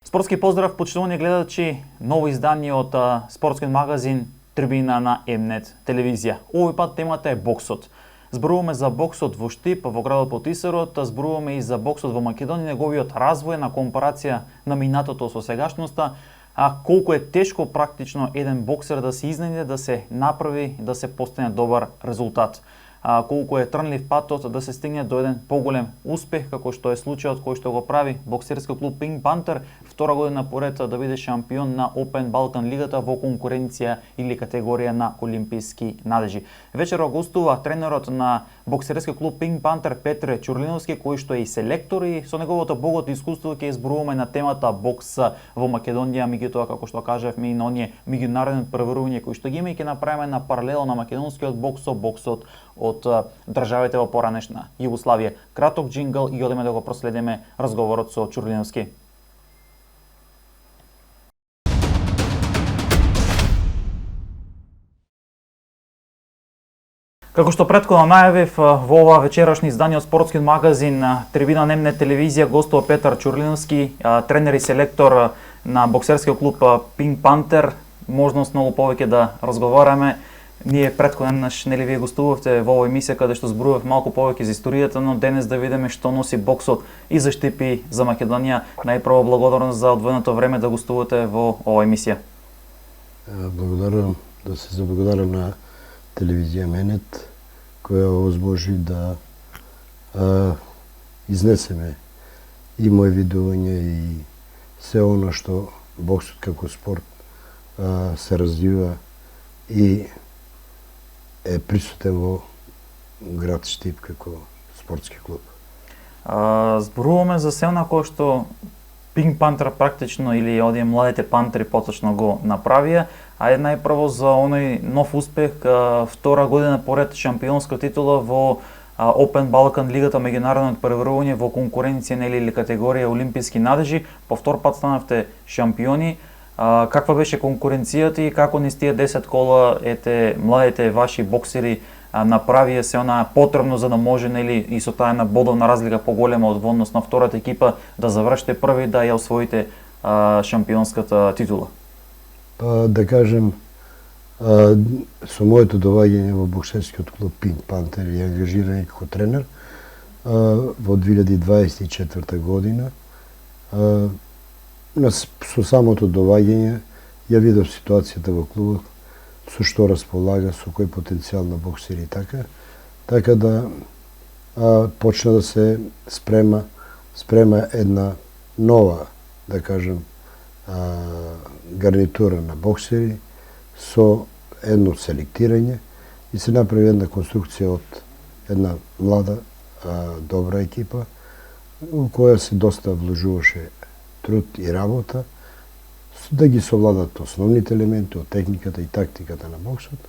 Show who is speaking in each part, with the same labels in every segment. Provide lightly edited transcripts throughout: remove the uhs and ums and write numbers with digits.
Speaker 1: Спортски поздрав, почитувани гледачи, ново издание од спортскиот магазин Трибина на М-нет телевизија. Овој пат темата е боксот. Зборуваме за боксот во Штип, во градот Потисарот, зборуваме и за боксот во Македонија, неговиот развој на компарација на минатото со сегашноста, колку е тешко практично еден боксер да се изнејде, да се направи, да се постигне добар резултат. Колку е трнлив патот да се стигне до еден поголем успех, како што е случајот кој што го прави боксерски клуб Pink Panther, втора година поред да биде шампион на Open Balkan лигата во конкуренција или категорија на олимписки надежи. Вечерва гостува тренерот на боксерски клуб Pink Panther Петре Чурлиновски, кој што е и селектор, и со неговото богато искуство ќе изборуваме на темата бокс во Македонија, меѓутоа како што кажавме и на оние меѓународни преварувања кои што ги има, и ќе направиме на паралела на македонскиот бокс со боксот од државите во поранешна Југославија. Краток джингл и одиме да го проследиме разговорот со Чурлиновски. Како што претходно најавив, во ова вечерашно издание од спортскиот магазин Трибина на М-нет телевизија гостува Петар Чурлиновски, тренер и селектор на боксерскиот клуб Pink Panther. Можност многу повеќе да разговараме. Ние претходен нели вие гостувавте во оваа емисија каде што зборував малку повеќе за историјата, но денес да видиме што носи боксот и за Штип и за Македонија. Најпрво благодарност за одвоеното време да гостувате во оваа емисија.
Speaker 2: Благодарам, да се заблагодарам на телевизија М-нет, која овозможи да изнесеме и мои видување и се она што боксот како спорт се развива и е присутен во град Штип како спортски клуб.
Speaker 1: Зборуваме за се кој што Pink Panther практично, или одие младите пантери поточно го направија, а најпрво за оној нов успех, втора година поред шампионска титула во Open Balkan лигата, меѓународно преварување во конкуренција или категорија олимписки надежи. По втор пат станавте шампиони. Каква беше конкуренцијата и како низ тие 10 кола младите ваши боксери направија се она потребно за да може и со таа една бодовна разлика поголема од однос на втората екипа да завршите први, да ја освоите шампионската титула?
Speaker 2: Да кажем, со моето доваѓање во боксерскиот клуб Pink Panther и ангажирање како тренер во 2024 година, со самото доваѓање ја видов ситуацијата во клубот, со што располага, со кој потенцијал на боксери и така да почна да се спрема една нова, да кажем, гарнитура на боксери со едно селектирање и се направи една конструкција од една млада, добра екипа, во која се доста вложуваше труд и работа да ги совладат основните елементи од техниката и тактиката на боксот,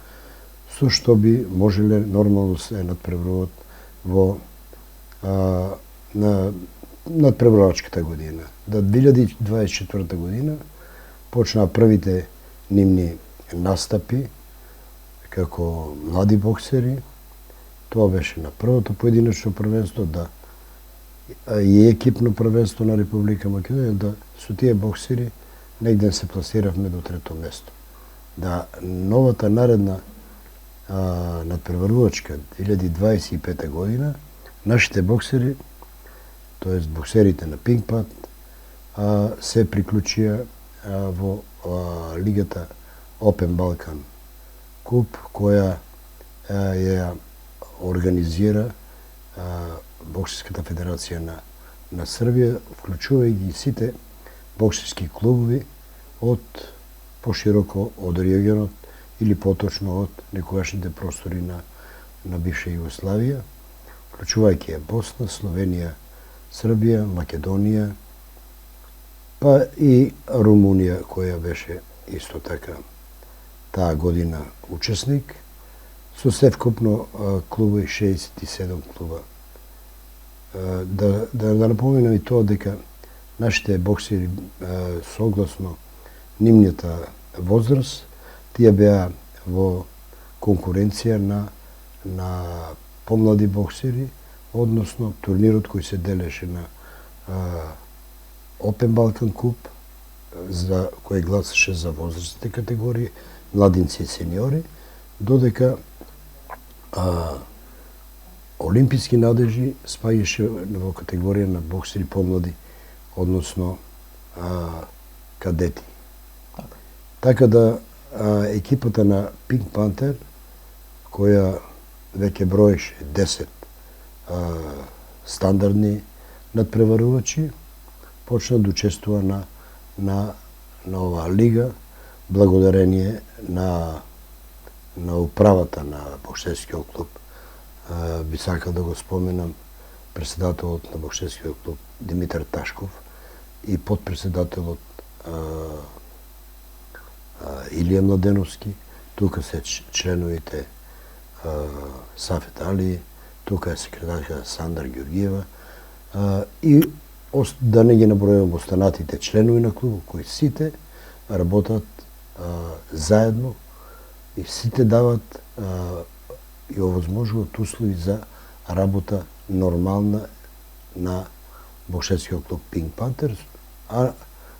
Speaker 2: со што би можеле нормално се надпреваруваат во надпреваровачката година. Да 2024 година почнаа првите нивни настапи како млади боксери. Тоа беше на првото поединечно првенство, и екипно првенство на Република Македонија, да со тие боксери негде се пласиравме до трето место. Да новата наредна надпреварувачка 2025 година, нашите боксери, тоест боксерите на Pink Panther, се приклучија во лигата Open Balkan клуб, која ја организира Боксерската федерација на Србија, вклучувајќи сите боксерски клубови од пошироко од регионот или поточно од некогашните простори на бивша Југославија, вклучувајќи Босна, Словенија, Србија, Македонија, па и Румунија, која беше исто така таа година учесник, со севкупно клубови 67 клуба. Да напоменам и тоа дека нашите боксери, согласно нивната возраст, тие беа во конкуренција на помлади боксери, односно турнирот кој се делеше на Open Balkan Cup кој гласаше за возрастните категории, младинци и сениори, додека олимписки надежи спаѓаше во категорија на боксери помлади, односно кадети. Така да екипата на Pink Panther, која веќе броеше 10 стандардни надпреварувачи, почна да учествува на оваа лига, благодарение на управата на боксерскиот клуб. Би сакал да го споменам председателот на боксерскиот клуб Димитар Ташков и подпредседателот Илија Младеновски, тука се членовите Сафет Али, тука е секретарка Сандар Ѓоргиева и да не ги набројувам останатите членови на клубот, кои сите работат заедно и сите дават и овозможуваат услови за работа нормална на боксерскиот клуб Pink Panther, а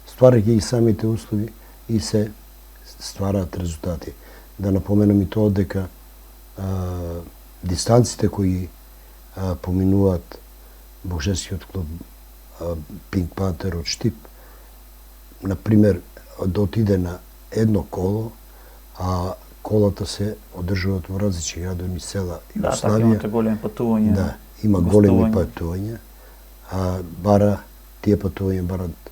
Speaker 2: стварајќи и самите услови и се ствараат резултати. Да напоменам и тоа дека дистанците кои поминуваат боксерскиот клуб Pink Panther од Штип, например, да отиде на едно коло, а колата се одржуваат во различни градови и села Југославија.
Speaker 1: Да, така имате големи патувања.
Speaker 2: Да, има големи патувања, а тие патувања барат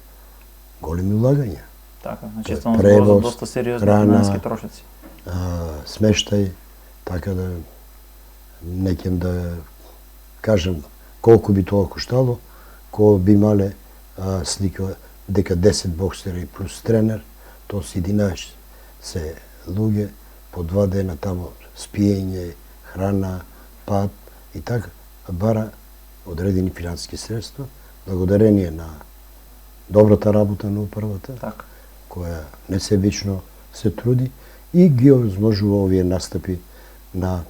Speaker 2: големи улагања.
Speaker 1: Така, значи станува збор за доста сериозни финансиски трошоци.
Speaker 2: Смештај, така да не ќем да кажам колку би тоа коштало, кога би имале слика дека 10 боксери плюс тренер, тоа се 11 се луѓе, по 2 дена тамо спиење, храна, пат и така, бара одредени финансиски средства, благодарение на добрата работа на управата,
Speaker 1: така,
Speaker 2: која несебично се труди и ги овозможува овие настапи на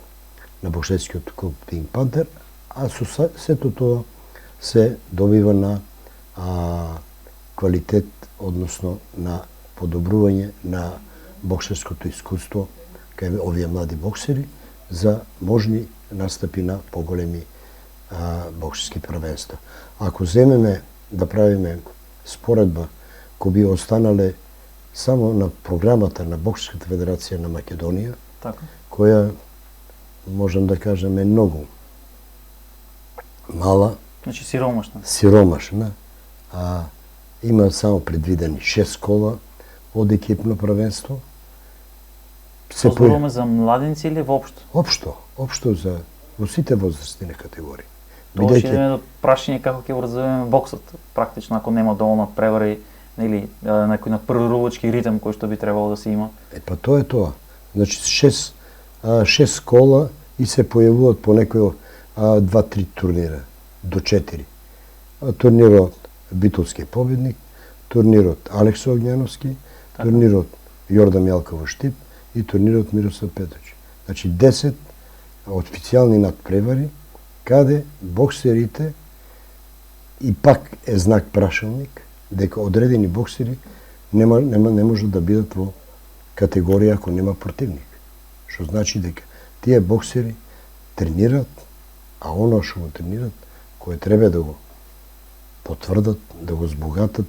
Speaker 2: боксерскиот клуб Pink Panther, а со сето тоа се добива на квалитет, односно на подобрување на боксерското искуство кај овие млади боксери за можни настапи на поголеми боксерски првенства. Ако земеме да правиме споредба кој би останале само на програмата на Боксерската федерација на Македонија,
Speaker 1: така,
Speaker 2: која можам да кажам е многу мала,
Speaker 1: значи сиромашна.
Speaker 2: Сиромашна, има само предвидени 6 кола од екипно првенство.
Speaker 1: Зборуваме за младинци или воопшто?
Speaker 2: Општо за во сите возрастни категории.
Speaker 1: Тоа ќе идеме до прашање како ќе го развиваме боксот, практично ако нема доволно превари или некој надпреварувачки ритм кој што би требало да се има.
Speaker 2: Па тоа е тоа. Значи 6 кола и се појавуваат по некој 2-3 турнира до 4. Турнирот Битолски победник, турнирот Алекс Огњановски, турнирот Јордан Мјалков Штип и турнирот Мирослав Петрович. Значи 10 официјални надпревари каде боксерите и пак е знак прашалник дека одредени боксери не можат да бидат во категорија ако нема противник. Што значи дека тие боксери тренират, а оно што го тренират, кој треба да го потврдат, да го збогатат,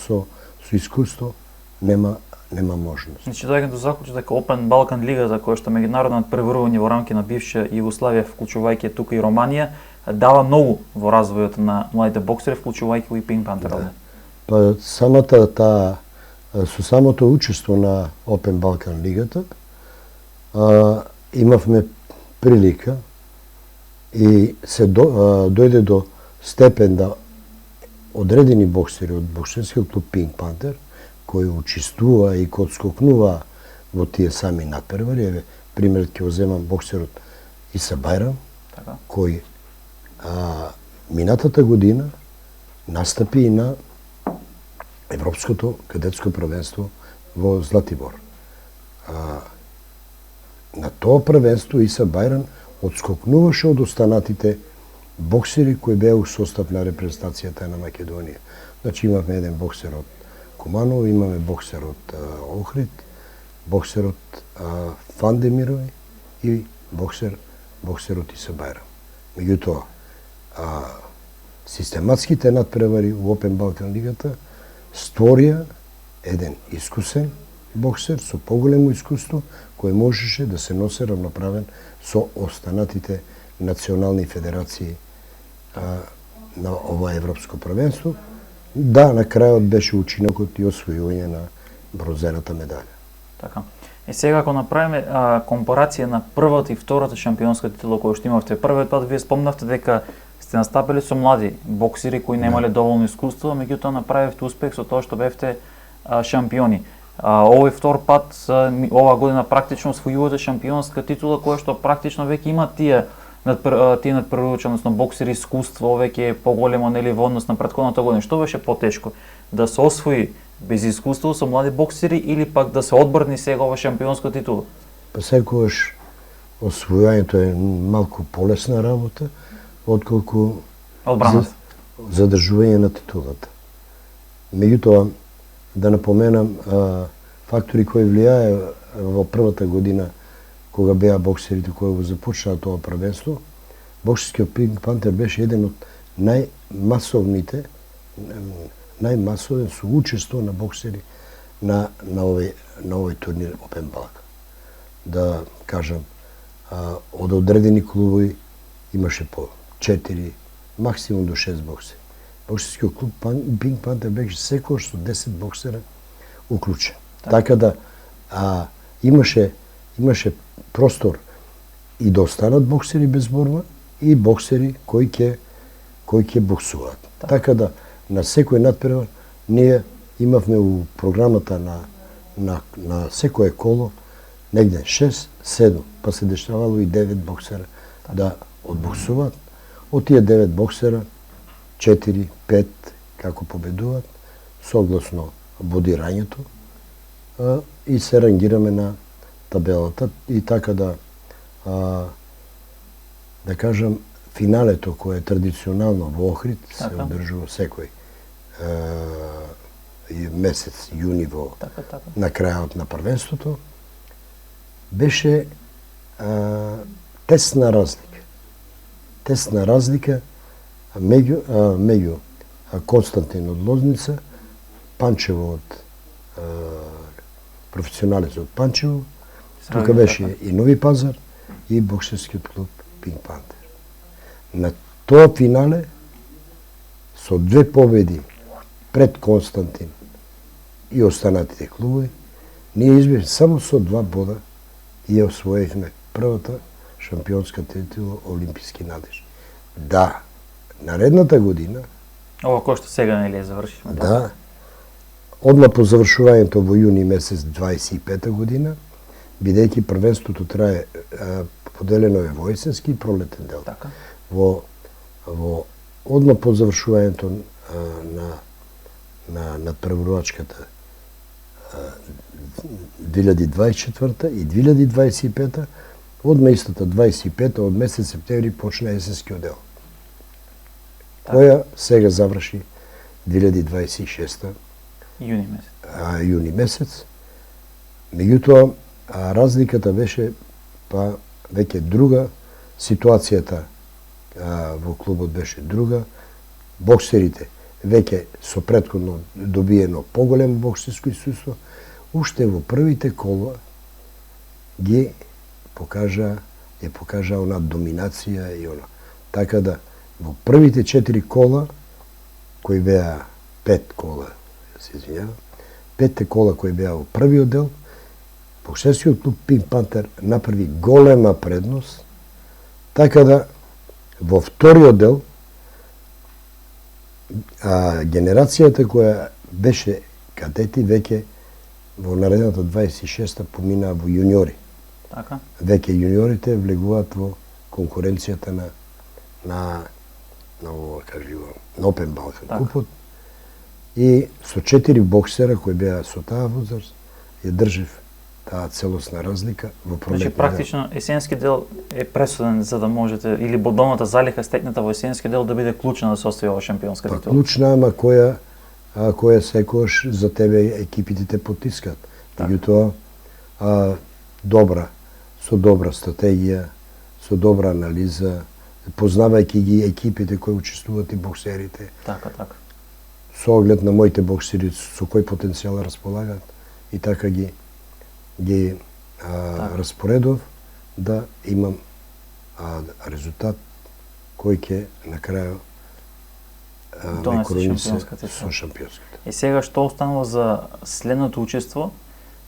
Speaker 2: со искуство нема можност.
Speaker 1: Значи доаѓам до заклучок дека Open Balkan Лига, за која што меѓународно надпреварување во рамки на бивша Југославија, вклучувајќи тука и Романија, дава многу во развојот на младите боксери, вклучувајќи и Pink Panther.
Speaker 2: Да. Па со самото учество на Open Balkan Лигата имавме прилика и се дојде до степен да одредени боксери од боксерскиот клуб Pink Panther кои учествува и кои скокнува во тие сами надпревари, еве пример ќе земам боксерот Иса Бајрам,
Speaker 1: така,
Speaker 2: кој минатата година настапи и на Европското кадетско првенство во Златибор. На тоа првенство Иса Бајрам одскокнуваше од останатите боксери кои беа у состав на репрезентацијата на Македонија. Значи имавме еден боксер од Куманово, имаме боксер од Охрид, боксер од Фандемирови и боксер од Исабајра. Меѓутоа, систематските надпревари во Опен Балкан лигата створија еден искусен боксер со поголемо искуство кој можеше да се носи равноправен со останатите национални федерации на ова европско првенство. Да, на крајот беше учинокот и освојување на бронзената медаља.
Speaker 1: Така. И сега ако направиме компарација на првата и втората шампионска титула која што имавте, првиот пат вие спомнавте дека сте настапили со млади боксери кои немале доволно искуство, меѓутоа направивте успех со тоа што бевте шампиони. Овој втор пат, ова година практично освојувате шампионска титула која што практично веќе има тие надпреварувачи, односно боксери искуство, веќе е поголемо нели во однос на претходната година. Што беше потешко? Да се освои без искуство со млади боксери или пак да се одбрани сега ова шампионска титула?
Speaker 2: Па секогаш освојањето е малку полесна работа отколку
Speaker 1: одбраната.
Speaker 2: Задржување на титулата. Меѓутоа, да напоменам фактори кои влијае во првата година кога беа боксерите кои го започнаа тоа првенство. Боксерскиот Пинк Пантер беше еден од најмасовен соучество на боксери на овој турнир Опен Балкан. Да кажам, од одредени клубови имаше по 4, максимум до 6 боксери. Боксерскиот клуб Пинк Пантер беше секојаш со 10 боксера уклучен. Така да имаше простор и да останат боксери без борба и боксери кои ќе боксуваат. Така да на секој надпревар ние имавме у програмата на секое коло негде 6, 7, па се дештавало и 9 боксера да одбоксуваат. Од тие 9 боксера 4, 5 како победуваат согласно бодирањето и се рангираме на табелата и така да кажам финалето кое е традиционално во Охрид се одржува секој месец јуни на крајот на првенството беше тесна разлика меѓу Константин од Лозница, Панчево од професионалец од Панчево, тука беше и Нови Пазар и боксерскиот клуб Пинк Пантер. На тоа финале со 2 победи пред Константин и останатите клубови, ние избивме само со 2 бода и ја освоивме првата шампионска титула Олимписки надеж. Да, наредната година
Speaker 1: ова кој што сега нели ја завршивме.
Speaker 2: Да. Одма по завршувањето во јуни месец 25 година, бидејќи првенството трае поделено е во есенски и пролетен дел.
Speaker 1: Така.
Speaker 2: Одма по завршувањето на надпреварувачката 2024 и 2025, одма истата 25 од месец септември почна есенскиот дел. Која сега заврши 2026 јуни месец. Меѓутоа, разликата беше веќе друга, ситуацијата во клубот беше друга, боксерите веќе со претходно добиено поголемо боксерско искуство, уште во првите кола ја покажа она доминација и она. Така да, во првите 4 кола, кои беа 5 кола, се извинјавам, 5 кола кои беа во првиот дел, боксерскиот клуб Пинк Пантер направи голема предност, така да во вториот дел генерацијата која беше кадети веќе во наредната 26-та поминаа во јуниори.
Speaker 1: Така.
Speaker 2: Веќе јуниорите влегуваат во конкуренцијата на Опен Балкан купот. И со 4 боксера кои беа со таа возраст ја држив таа целосна разлика во пролетниот.
Speaker 1: Значи практично есенски дел е пресуден за да можете или бодовната залика стекната во есенски дел да биде клучна да се освои ова шампионска титула.
Speaker 2: Клучна, ама која која секогаш за тебе екипите те потискат. Меѓутоа, со добра стратегија, со добра анализа, познавајќи ги екипите кои учествуваат и боксерите.
Speaker 1: Така.
Speaker 2: Со оглед на моите боксери со кој потенцијал располагаат и така ги распоредов да имам резултат кој ќе на крајот ме коренисе со шампионската.
Speaker 1: И сега што останува за следното учество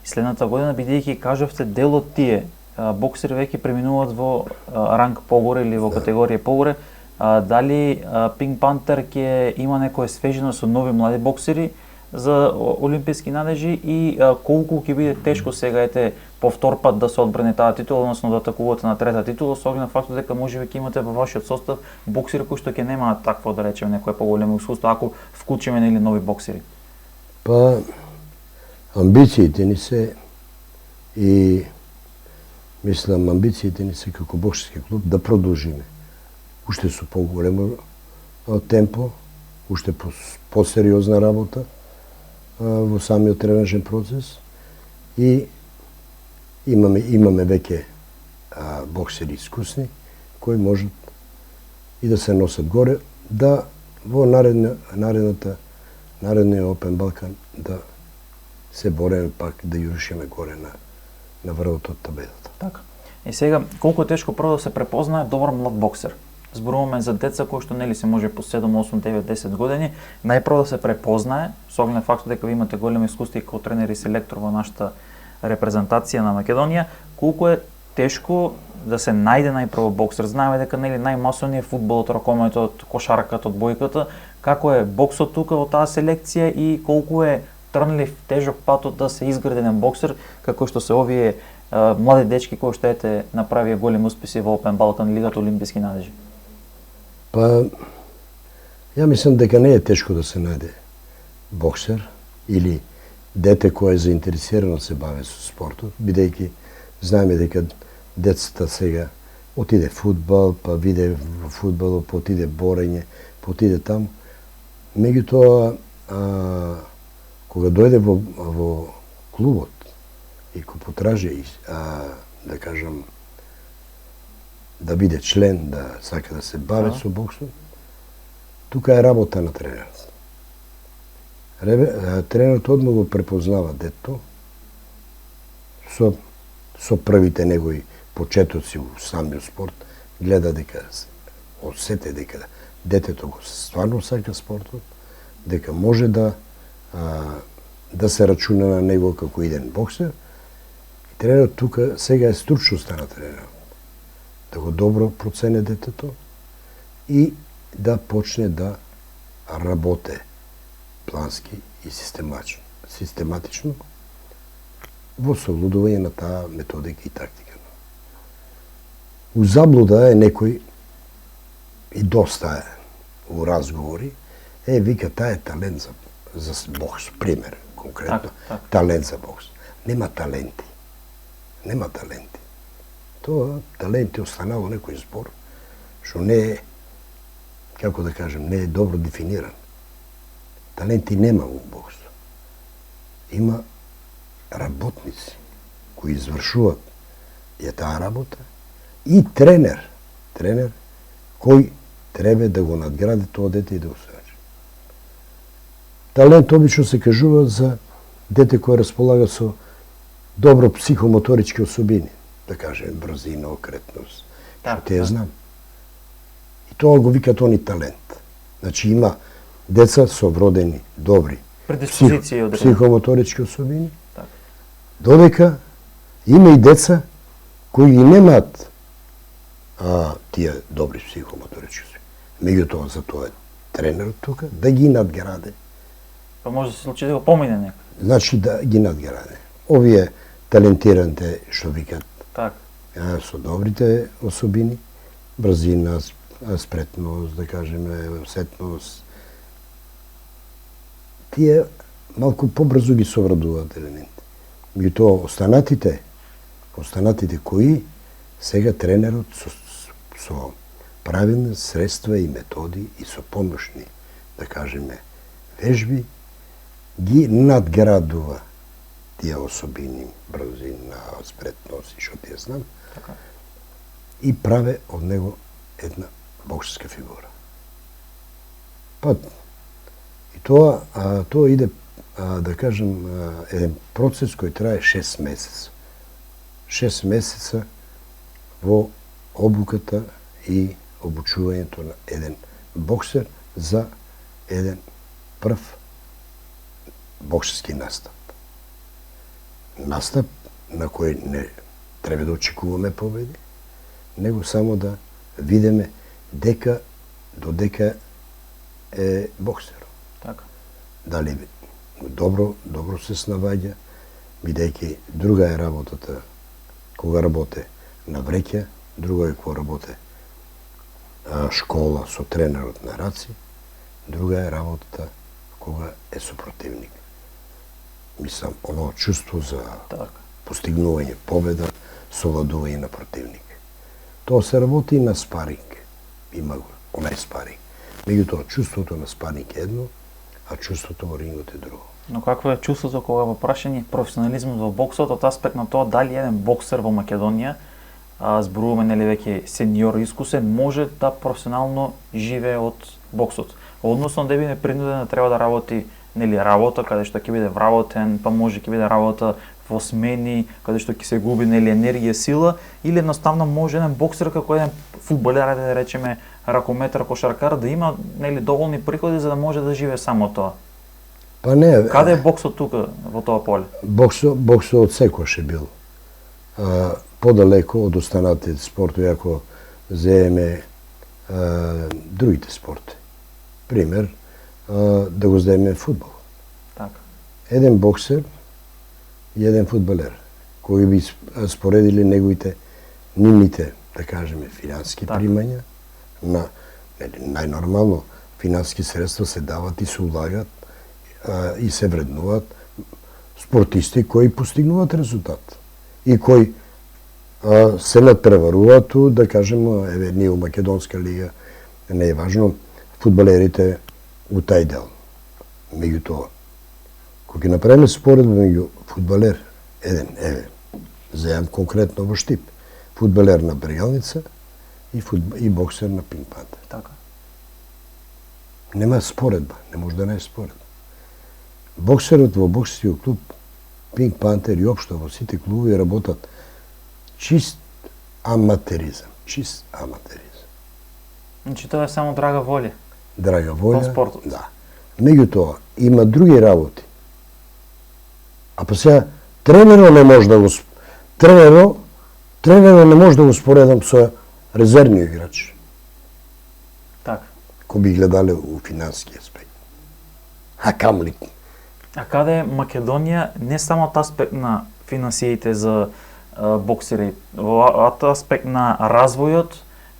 Speaker 1: и следната година, бидејќи кажавте дел од тие боксери веќе преминуваат во ранг погоре или во категорија погоре, дали Пинк Пантер ќе има некоја свежина со нови млади боксери за олимписки надежи и колку ќе биде тешко сега по втор пат да се одбрани таа титула, односно да атакувате на трета титула, со оглед на фактот дека можеби ќе имате во вашиот состав боксери кои што ќе немаат такво, да речеме, некое поголемо искуство, ако вклучиме нели нови боксери.
Speaker 2: Па амбициите ни се и мислам амбициите ни се како боксерски клуб да продолжиме уште со поголемо темпо, уште посериозна работа во самиот тренажен процес и имаме веќе боксери искусни кои можат и да се носат горе, да во наредниот Опен Балкан да се бореме пак да јуршиме горе на врвот од табелата.
Speaker 1: Така. И сега колку е тешко прво да се препознае добар млад боксер? Зборуваме за деца кои што нели се може по 7, 8, 9, 10 години, најпрво да се препознае, со оглед на фактот дека ви имате големо искуство и како тренер и селектор во нашата репрезентација на Македонија, колку е тешко да се најде најпрво боксер. Знаеме дека нели најмасовни е фудбалот, ракометот, кошарката, одбојката. Како е боксот тука во таа селекција и колку е трнлив, тежок патот да се изгради еден боксер, како што се овие млади дечки кои што направија големи успеси во Опен Балкан, Лигата Олимписки надежи?
Speaker 2: Па, ја мислам дека не е тешко да се најде боксер или дете кој е заинтересирано да се бави со спортот, бидејќи знаеме дека децата сега отиде фудбал, па виде во фудбалот, па отиде борење, па отиде таму. Меѓутоа, кога дојде во клубот и кога потражи, да кажам, да биде член, да сака да се бави со боксот, тука е работа на тренерот. Тренерот одма го препознава детето со првите негови почетоци во самиот спорт, гледа дека осете дека детето го стварно сака спортот, дека може да се рачуна на него како иден боксер. Тренерот тука сега е стручноста на тренерот. Да го добро процене детето и да почне да работе плански и систематично во соблудување на таа методика и тактика. У заблуда е некој и доста е у разговори, вика таа е талент за бокс, пример, конкретно, талент за бокс. Нема таленти. Тоа талент е останало некој збор, што не е, како да кажем, не е добро дефиниран. Таленти нема во бокс. Има работници кои извршуваат таа работа и тренер кој треба да го надгради тоа дете и да го сојачи. Талент обично се кажува за дете кој располага со добро психомоторички особини, да кажем брзина, окретност, што те знам. И тоа го викаат они талент. Значи има деца со вродени добри психомоторички особини, додека има и деца кои ги немаат тие добри психомоторички особини. Меѓутоа за тоа е тренерот тука да ги надграде.
Speaker 1: Па може да се случи да го помине некој.
Speaker 2: Значи да ги надграде. Овие талентираните што викаат со добрите особини, брзина, спретност, да кажеме, сетност, тие малку побрзо ги совладуваат елементи. Меѓутоа останатите кои сега тренерот со правилни средства и методи и со помошни, да кажеме, вежби, ги надградува тие особини, брзина, спретност и што ти ја знам,
Speaker 1: Така.
Speaker 2: и праве од него една боксерска фигура. Па, и тоа иде, да кажем, еден процес кој трае 6 месеца. 6 месеца во обуката и обучувањето на еден боксер за еден прв боксерски настап. Настап на кој не треба да очекуваме победи, него само да видиме додека е боксер.
Speaker 1: Така.
Speaker 2: Дали добро се снаоѓа, бидејќи друга е работата кога работе на вреќа, друга е кога работе школа со тренерот на раци, друга е работата кога е супротивник. Мислам, оно чувство за
Speaker 1: Така.
Speaker 2: постигнување победа, совладување на противник. Тоа се работи и на спаринг. Има го, онај спаринг. Меѓутоа, чувството на спаринг е едно, а чувството во рингот е друго.
Speaker 1: Но какво е чувството кога во прашање професионализмот во боксот од аспект на тоа дали еден боксер во Македонија, зборуваме нели веќе сениор искусен, може да професионално живее од боксот. Односно да биде принуден да треба да работи нели работа каде што ќе биде вработен, па може ќе биде работа во смени, каде што ќе се губи нели енергија, сила, или едноставно може еден боксер како еден фудбалер, да речеме ракометар, кошаркар да има нели доволни приходи за да може да живее само тоа.
Speaker 2: Па не,
Speaker 1: Каде е боксот тука во тоа поле?
Speaker 2: боксот од секојаш е бил подалеку од останатите спортови, ако земеме другите спорти. Пример, да го земеме фудбал.
Speaker 1: Така.
Speaker 2: Еден боксер и еден фудбалер, кои би споредили нивните, да кажеме, финансски
Speaker 1: Така.
Speaker 2: примања, најнормално финансски средства се дават и се улагат и се вреднуваат спортисти кои постигнуваат резултат и кои се надпреваруваат, да кажем, еве ние у Македонска лига, не е важно, фудбалерите у тај дел. Меѓутоа, кога ќе направиме споредба меѓу фудбалер, еве, земам конкретно во Штип, фудбалер на Брегалница и боксер на Пинк Пантер.
Speaker 1: Така.
Speaker 2: Нема споредба, не може да не е споредба. Боксерот во боксерскиот клуб Пинк Пантер и општо во сите клубови работат чист аматеризам.
Speaker 1: Значи тоа е само драга волја.
Speaker 2: Драга волја.
Speaker 1: Во спортот.
Speaker 2: Да. Меѓутоа, има други работи. А па сега, тренерот не може да го споредам со резервниот играч,
Speaker 1: Така.
Speaker 2: кој би гледале у финански аспект. А камли.
Speaker 1: А каде е Македонија не само од аспект на финансиите за боксери, во аспект на развојот,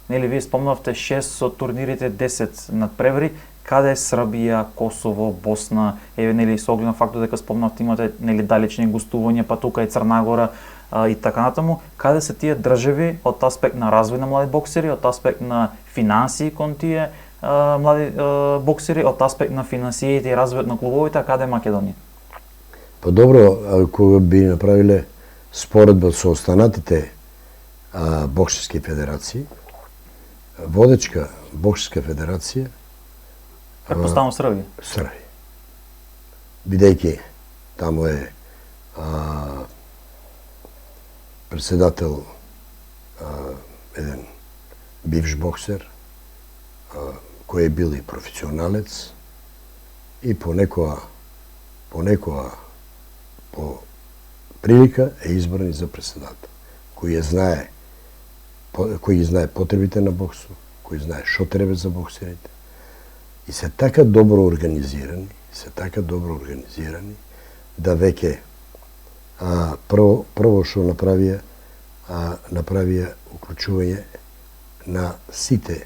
Speaker 1: нели вие спомнавте 6 со турнирите, 10 надпревари, каде е Србија, Косово, Босна, еве нели со оглед на фактот дека спомнавте имате нели далечни гостувања, па тука и Црна Гора и така натаму, каде се тие држави од аспект на развој на млади боксери, од аспект на финансии кон тие млади боксери, од аспект на финансиите и развојот на клубовите, а каде е Македонија?
Speaker 2: Па добро, кога би направиле споредба со останатите боксерски федерации, водечка боксерска федерација
Speaker 1: Претпоставам Србија.
Speaker 2: Србија. Бидејќи таму е председател еден бивш боксер, кој е бил и професионалец и понекоја по прилика е избран и за председател, кој ги знае потребите на боксот, кој знае што треба за боксерите и се така добро организирани, да веќе прво што направија уклучување на сите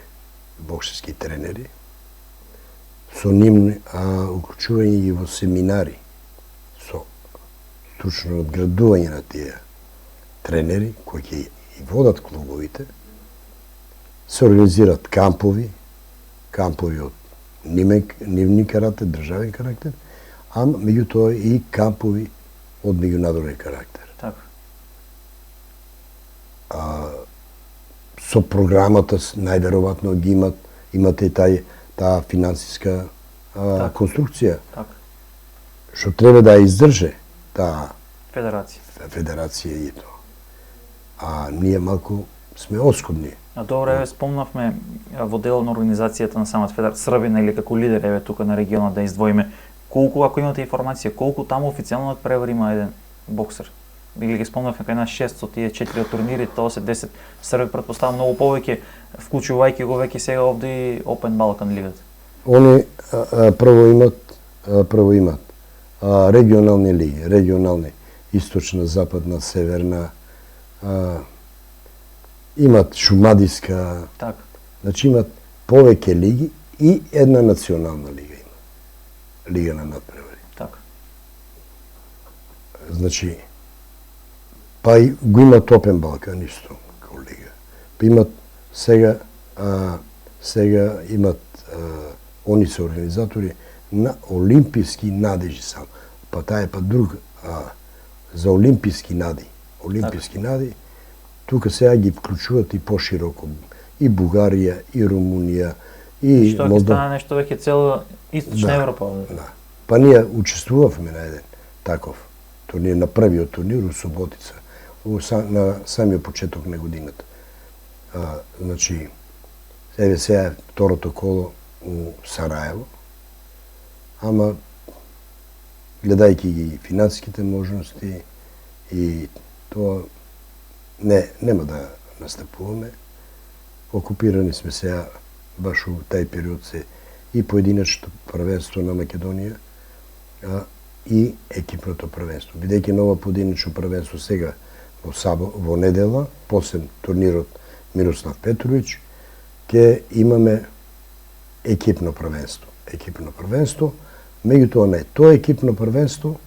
Speaker 2: боксерски тренери, со нивни уклучување и во семинари, со стручно надградување на тие тренери кои ќе и водат клубовите, се организират кампови од нивни каратер, државен карактер, меѓутоа и кампови од меѓународен карактер.
Speaker 1: Така.
Speaker 2: Со програмата најверојатно ги имате таа финансиска конструкција.
Speaker 1: Така.
Speaker 2: Што треба да ја издрже таа
Speaker 1: Федерација
Speaker 2: и тоа. А ние малку сме оскудни.
Speaker 1: Добре, спомнавме во дел на организацијата на самата Федерација Србина или како лидер еве тука на регионот да издвоиме колку, ако имате информација, колку таму официјално надпревар има еден боксер? Или ги спомнавме кај нас 6 од тие 4 од турнири, тоа се 10 Срби, претпоставам многу повеќе, вклучувајќи го веќе сега овде и Open Balkan лигата.
Speaker 2: Они прво имат регионални лиги, источна, западна, северна, имат шумадиска,
Speaker 1: така.
Speaker 2: Значи имат повеќе лиги и една национална лига има. Лига на надпревари.
Speaker 1: Така.
Speaker 2: Значи, па и го имат Open Balkan исто како лига. Па имат сега имат они се организатори на олимписки надежи сам. Па таа е друг за олимписки нади. Олимписки нади, тука сега ги вклучуваат и пошироко и Бугарија, и Румунија, и
Speaker 1: Што ќе стане нешто веќе цела Источна Европа.
Speaker 2: Да. Па ние учествувавме на еден таков турнир, на првиот турнир у Суботица, на самиот почеток на годината. Значи, еве сега е второто коло у Сараево, ама гледајќи ги финансиските можности и тоа нема да настапуваме. Окупирани сме сега баш у тај период се и поединечното првенство на Македонија и екипното првенство. Бидејќи ново поединечно првенство сега во недела, после турнирот Мирослав Петрович, ќе имаме екипно првенство. Меѓутоа не, тоа екипно првенство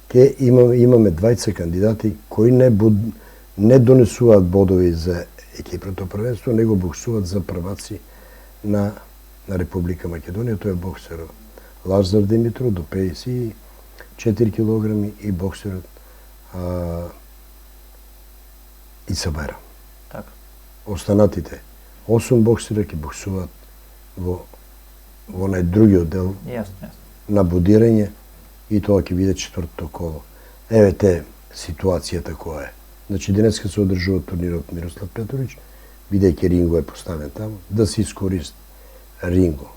Speaker 2: ќе имаме двајца кандидати кои не донесуваат бодови за екипното првенство, него боксуваат за прваци на Република Македонија. Тој е боксерот Лазар Димитров до 54 килограми и боксерот Иса Байрам.
Speaker 1: Така.
Speaker 2: Останатите 8 боксера ќе боксуваат во најдругиот дел на бодирање и тоа ќе биде четвртото коло. Еве те ситуацијата која е. Значи денеска се одржува турнирот Мирослав Петрович, бидејќи Ринго е поставен таму, да се искористи Ринго.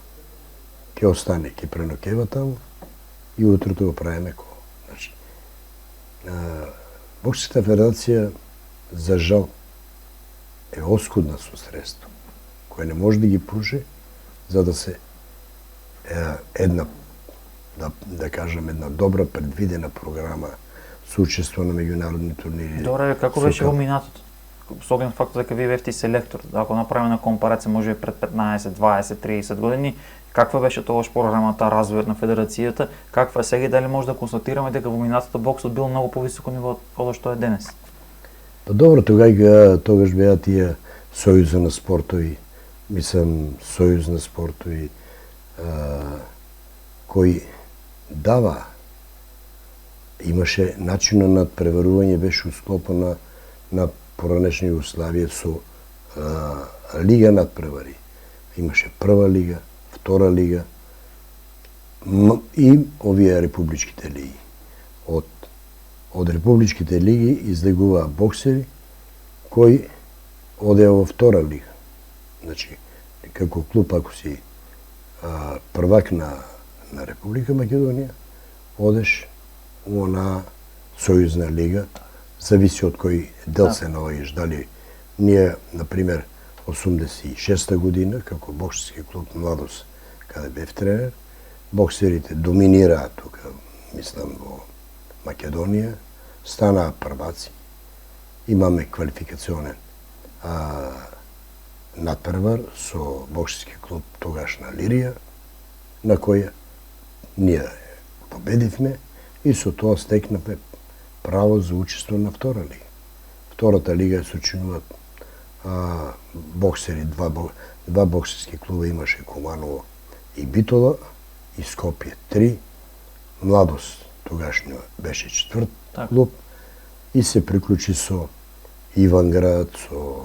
Speaker 2: Ќе остане, ќе пренокева таму и утрото го правиме коло. Значи, Боксерска федерација, за жал, е оскудна со средство, кој не може да ги пружи, за да се една, да кажем, една добра предвидена програма со учество на меѓународни турнири.
Speaker 1: Добре, како беше во минатото? Со оглед фактот дека вие бевте селектор, ако направиме на компарација може пред 15, 20, 30 години, каква беше тогаш програмата, развојот на федерацијата, каква е сега и дали може да констатираме дека во минатото боксот бил многу повисоко ниво од што е денес?
Speaker 2: Па добро, тогаш беа тие сојуза на спортови, сојуз на спортови кој дава, имаше начин на надпреварување, беше у склопа на поранешна Југославија со лига надпревари. Имаше прва лига, втора лига и овие републичките лиги. Од републичките лиги излегуваа боксери кои одеа во втора лига. Значи, како клуб, ако си првак на Република Македонија, одеш на сојузна лига, зависи од кој дел се наоѓаш. Дали ние, например, 86-та година, како боксерски клуб Младост, каде бев тренер, боксерите доминираат тука, мислам, во Македонија, станаа прваци. Имаме квалификационен надпревар со боксерски клуб тогашна Лирија, на која ние победивме и со тоа стекнавме право за учество на втора лига. Втората лига сочинуваат боксери, два боксерски клуба имаше Куманово и Битола и Скопје 3, Младост тогашно беше 4
Speaker 1: Така.
Speaker 2: клуб и се приклучи со Иванград, со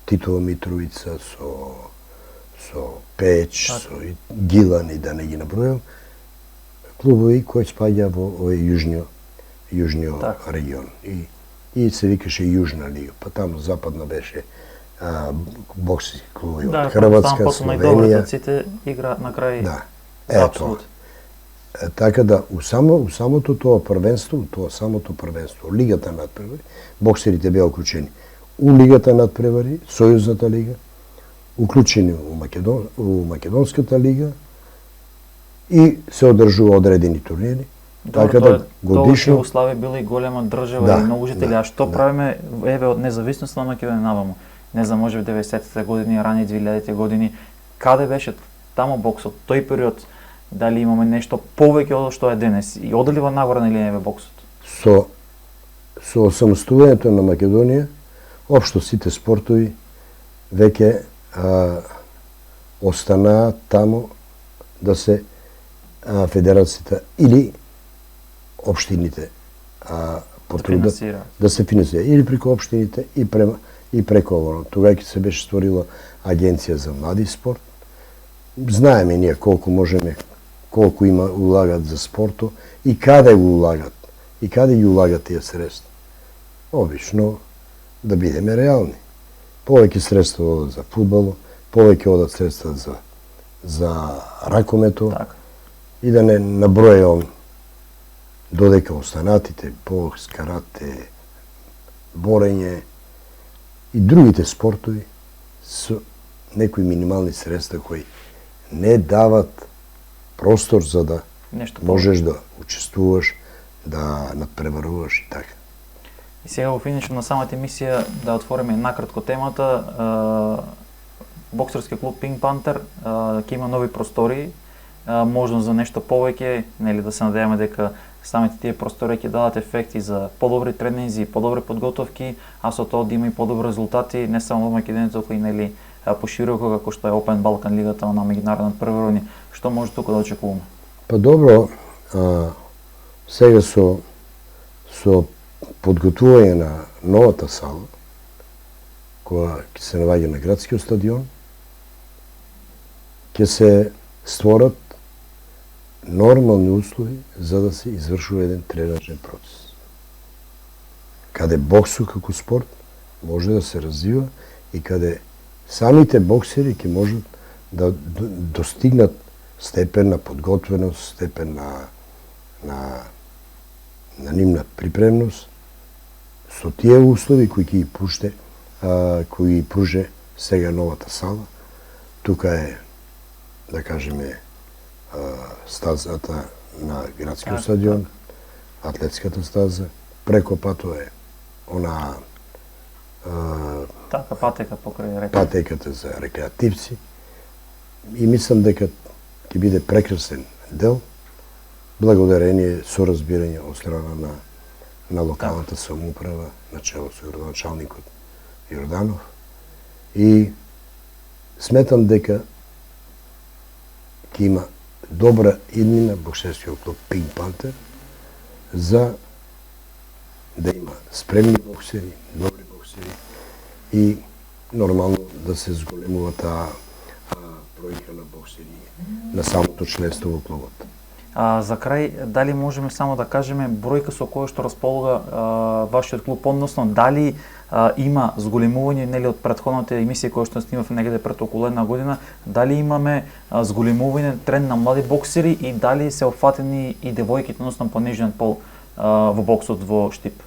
Speaker 2: Титова Митровица, со Печ,
Speaker 1: Така.
Speaker 2: со Гилан и да не ги набројам, клубови кои спаѓа во овој јужниот
Speaker 1: Така.
Speaker 2: регион. И се викаше Јужна лига, па таму западна беше боксерски клубови од Хрватска,
Speaker 1: после
Speaker 2: Словенија.
Speaker 1: најдобрите играат на крај.
Speaker 2: Да.
Speaker 1: За апсолут.
Speaker 2: Така да, у самото тоа првенство, Лигата надпревари, боксерите беа уклучени. У Лигата надпревари, Сојузната лига, уклучени у Македонската лига и се одржува одредени турнири. Така да годишно
Speaker 1: Југославија била и голема држава
Speaker 2: Да,
Speaker 1: и многу жители.
Speaker 2: да,
Speaker 1: А што
Speaker 2: да.
Speaker 1: правиме еве од независноста на Македонија наваму? Не знам, може би 90-те години, рани 2000-те години, каде беше таму боксот, тој период, дали имаме нешто повеќе од што е денес и одлива нагоре на линија боксот?
Speaker 2: со осамостувањето на Македонија, општо сите спортови веќе останаа таму да се федерацијата или општините потрудат да се финансира или преку општините и преку ово. Тогаш се беше створила агенција за млади спорт. Знаеме ние колку можеме, колку има улагат за спорту и каде го улагат. И каде ги улагат тие средства. Обично да бидеме реални. Повеќе средства одат за фудбал, повеќе одат средства за ракомето.
Speaker 1: Така.
Speaker 2: И да не набројам додека останатите, бокс, карате, борење и другите спортови со некои минимални средства кои не дават простор за да
Speaker 1: Нешто
Speaker 2: можеш да учествуваш, да надпреваруваш и така.
Speaker 1: И сега во финишот на самата емисија да отвориме накратко темата. Боксерски клуб Pink Panther ќе има нови простори, можност за нешто повеќе, нели да се надеваме дека самите тие простори ќе дадат ефекти за подобри тренинзи, подобри подготовки, а со тоа да има и подобри резултати не само во Македонија, туку и нели пошироко како што е Open Balkan лигата на меѓународно првенство. Што може тука да очекуваме?
Speaker 2: Па добро, сега со подготвување на новата сала, која ќе се наоѓа на градскиот стадион, ќе се створат нормални услови за да се извршува еден тренажен процес. Каде боксот како спорт може да се развива и каде самите боксери ќе можат да достигнат степен на подготвеност, степен на нивна припремност со тие услови кои ќе кои пруже сега новата сала. Тука е, да кажеме, стазата на градскиот стадион, атлетската стаза, преко пато е она
Speaker 1: Така, патека покрај река.
Speaker 2: патеката за рекреативци. И мислам дека ќе биде прекрасен дел, благодарение со разбирање од страна на локалната самоуправа, начело со градоначалникот Јорданов. И сметам дека ќе има добра иднина боксерскиот клуб Pink Panther за да има спремни боксери, добри боксери и нормално да се зголемува таа бројка на боксери на самото членство во клубот.
Speaker 1: За крај, дали можеме само да кажеме бројка со која што располага вашиот клуб, односно дали има зголемување, нели од претходната емисија која што снимавме негде пред околу една година, дали имаме зголемување тренд на млади боксери и дали се опфатени и девојките, односно по нежниот пол во боксот во Штип?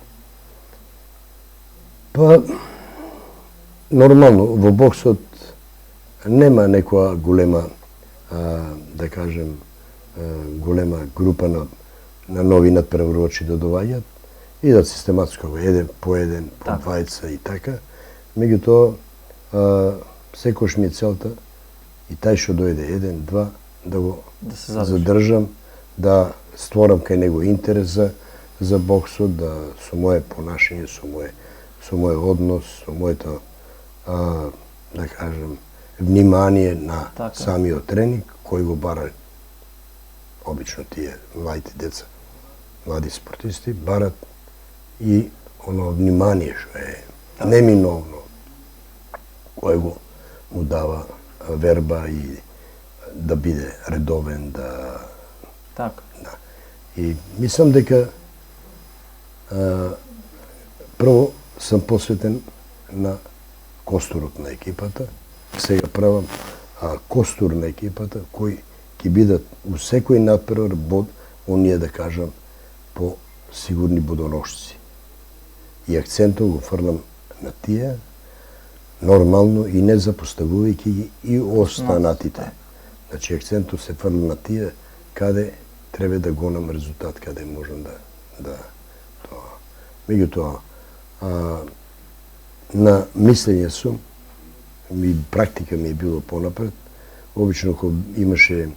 Speaker 2: Па нормално во боксот нема некоја голема да кажем голема група на нови надпреварувачи да доаѓаат, идат систематско еден по двајца и така. Меѓутоа секогаш ми е целта и тај што дојде еден, два да го задржам, да створам кај него интерес за боксот, да со мое понашање, со мој однос, со моето да кажем внимание на самиот тренинг кој го бара обично тие младите деца, млади спортисти, барат и оно внимание што е неминовно, кој го му дава верба и да биде редовен, да...
Speaker 1: Така.
Speaker 2: Да. И мислам дека прво сум посветен на костурот на екипата. Сега правам костур на екипата кои ќе бидат у секој надпревар бод, оние да кажам, по сигурни бодоношци. И акцентот го фрлам на тие, нормално и не запоставувајќи ги и останатите. Значи акцентот се фрла на тие каде треба да гонам резултат, каде можам да тоа. Меѓутоа, на мислење сум, практика ми е било понапред. Обично кога имаше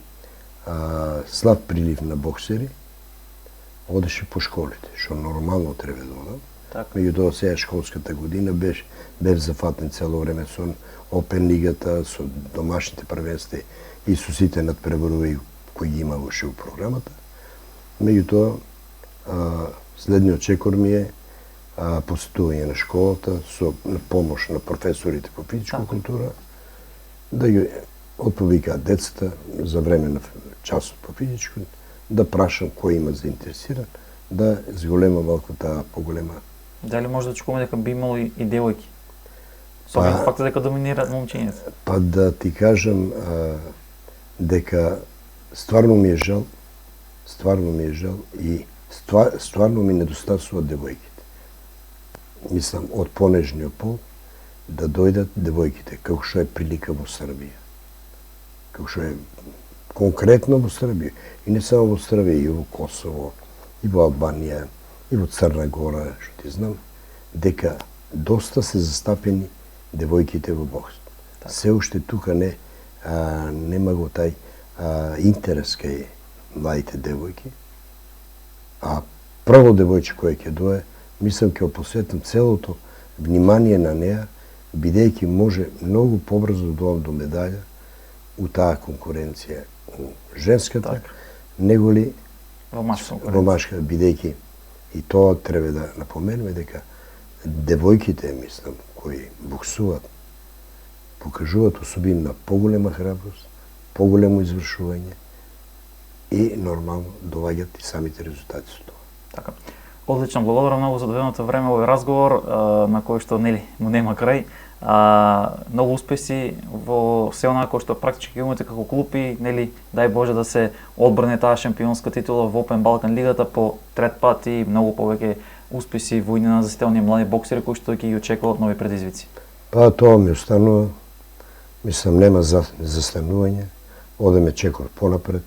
Speaker 2: слаб прилив на боксери, одеше по школите, што нормално треба да одам. Меѓутоа сега школската година бев зафатен цело време со Опен лигата, со домашните првенства и со сите надпреварови кои ги имаше у програмата. Меѓутоа, следниот чекор ми е посетување на школата со помош на професорите по физичка култура, да ги отповикаат децата за време на часот по физичко, да прашам кој има заинтересиран, да зголема малку таа поголема.
Speaker 1: Дали може да чекуваме дека би имало и девојки? Со фактот дека доминираат момчињата.
Speaker 2: Па да ти кажам дека стварно ми е жал и стварно ми недостасуваат девојките. Мислам, од понежниот пол да дојдат девојките, како што е прилика во Србија. Како што е конкретно во Србија. И не само во Србија, и во Косово, и во Албанија, и во Црна Гора, што ти знам, дека доста се застапени девојките во бокс. Се уште тука нема го тај интерес кај младите девојки, а прво девојче кој ќе дое, мислам ќе посветам целото внимание на неа, бидејќи може многу побрзо да доам до медаља у таа конкуренција у женската, неголи во машка, бидејќи и тоа треба да напоменеме дека девојките, мислам, кои боксуваат, покажуваат особина на поголема храброст, поголемо извршување и нормално доваѓаат и самите резултати со тоа.
Speaker 1: Така. Одлично, благодарам многу за одвоеното време овој разговор на кој што му нема крај. Многу успеси во се онаа кој што практички имате како клуб и дај Боже да се одбране таа шампионска титула во Опен Балкан лигата по трет пат и многу повеќе успеси во иднина за сите оние млади боксери кои што ќе ги очекуваат нови предизвици.
Speaker 2: Па тоа ми останува, мислам нема застанување, одеме чекор понапред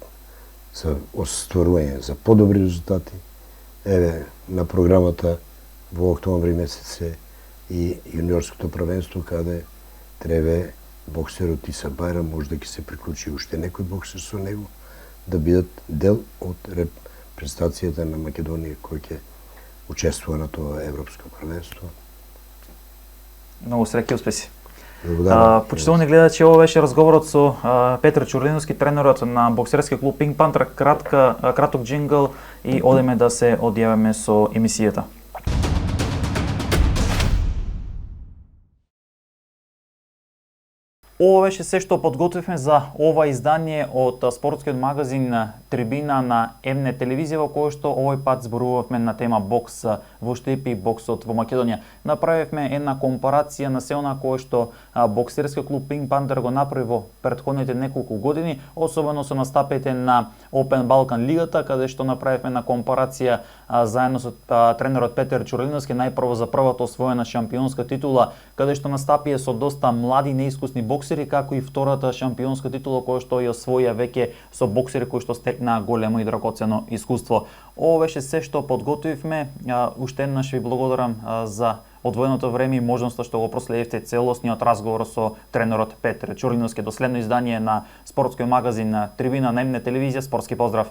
Speaker 2: за остварување за подобри резултати. Еве на програмата во октомври месец и јуниорското првенство каде треба боксерот Иса Бајрам, може да ќе се приклучи уште некој боксер со него, да бидат дел од репрезентацијата на Македонија кој ќе учествува на тоа европско првенство.
Speaker 1: Многу среќа и успеси.
Speaker 2: Почитувани
Speaker 1: гледачи, ова беше разговорот со Петар Чурлиновски, тренерот на боксерски клуб Пинк Пантер. Краток джингл и одеме да се одјавиме со емисијата. Ова беше се што подготвивме за ова издание од спортскиот магазин Трибина на Емнет телевизија, во кој што овој пат зборувавме на тема бокс во Штип и боксот во Македонија. Направивме една компарација на се она кое што боксерски клуб Пинк Пантер го направи во претходните неколку години, особено со настапите на Опен Балкан лигата, каде што направивме на компарација заедно со тренерот Петар Чурлиновски, најпрво за првата освоена шампионска титула, каде што настапија со доста млади неискусни боксери, како и втората шампионска титула која што ја освоија веќе со боксери кои што стекнаа големо и драгоцено искуство. Ова беше се што подготвивме. Уште еднаш ви благодарам за одвоеното време и можноста што го проследивте целосниот разговор со тренерот Петар Чурлиновски. До следно издание на спортскиот магазин на Трибина на Емнет телевизија. Спортски поздрав!